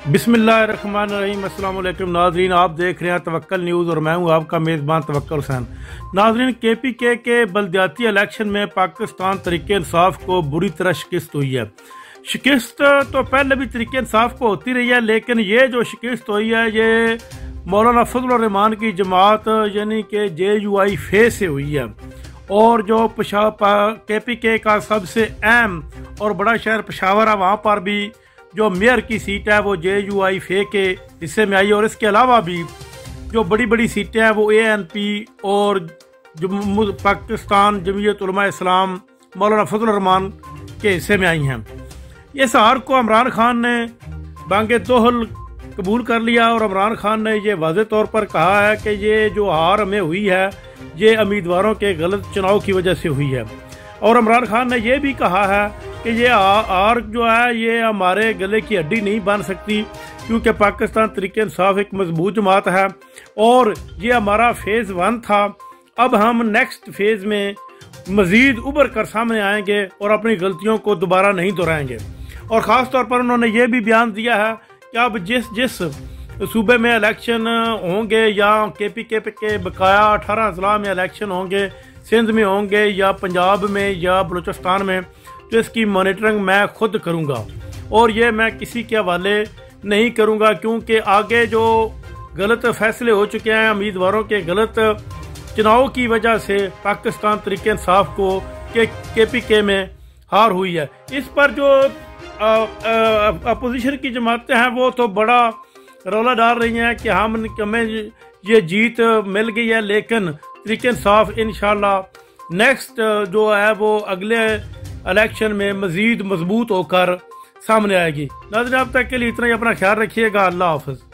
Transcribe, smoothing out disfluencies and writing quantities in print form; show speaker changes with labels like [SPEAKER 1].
[SPEAKER 1] बिस्मिल्लाहिर्रहमानिर्रहीम। अस्सलाम वालेकुम नाजरीन, आप देख रहे हैं तवक्कल न्यूज़ और मैं हूं आपका मेज़बान तवक्कल हुसैन। नाजरीन, KPK के बल्दियाती इलेक्शन में पाकिस्तान तरीके इंसाफ को बुरी तरह शिकस्त हुई है। शिकस्त तो पहले भी तरीके इंसाफ को होती रही है, लेकिन ये जो शिकस्त हुई है ये मौलाना फजलुर रहमान की जमात यानी कि JUI फे से हुई है। और जो KPK का सबसे अहम और बड़ा शहर पेशावर है, वहाँ पर भी जो मेयर की सीट है वो JUI फे के हिस्से में आई। और इसके अलावा भी जो बड़ी बड़ी सीटें हैं वो ANP और पाकिस्तान जमीयत उलमा इस्लाम मौलाना फजलुर रहमान के हिस्से में आई हैं। इस हार को इमरान खान ने बांगे दोहल कबूल कर लिया और इमरान खान ने ये वाज़ेह तौर पर कहा है कि ये जो हार हमें हुई है ये उम्मीदवारों के गलत चुनाव की वजह से हुई है। और इमरान खान ने यह भी कहा है कि ये हार जो है ये हमारे गले की हड्डी नहीं बन सकती, क्योंकि पाकिस्तान तरीके इंसाफ एक मजबूत जमात है और ये हमारा फेज़ 1 था। अब हम नेक्स्ट फेज़ में मज़ीद उभर कर सामने आएंगे और अपनी गलतियों को दोबारा नहीं दोहराएंगे। और ख़ास तौर पर उन्होंने ये भी बयान दिया है कि अब जिस सूबे में इलेक्शन होंगे या KPK के बकाया 18 अजला में इलेक्शन होंगे, सिंध में होंगे या पंजाब में या बलूचिस्तान में, तो इसकी मॉनिटरिंग मैं खुद करूंगा और ये मैं किसी के हवाले नहीं करूंगा, क्योंकि आगे जो गलत फैसले हो चुके हैं उम्मीदवारों के गलत चुनाव की वजह से पाकिस्तान तरीके इंसाफ को KPK में हार हुई है। इस पर जो अपोजिशन की जमातें हैं वो तो बड़ा रौला डाल रही हैं कि हमें ये जीत मिल गई है, लेकिन तरीके इंसाफ इंशाल्लाह नेक्स्ट जो है वो अगले इलेक्शन में मजीद मजबूत होकर सामने आएगी। नाज़रीन, अब तक के लिए इतना ही। अपना ख्याल रखिएगा। अल्लाह हाफ़िज़।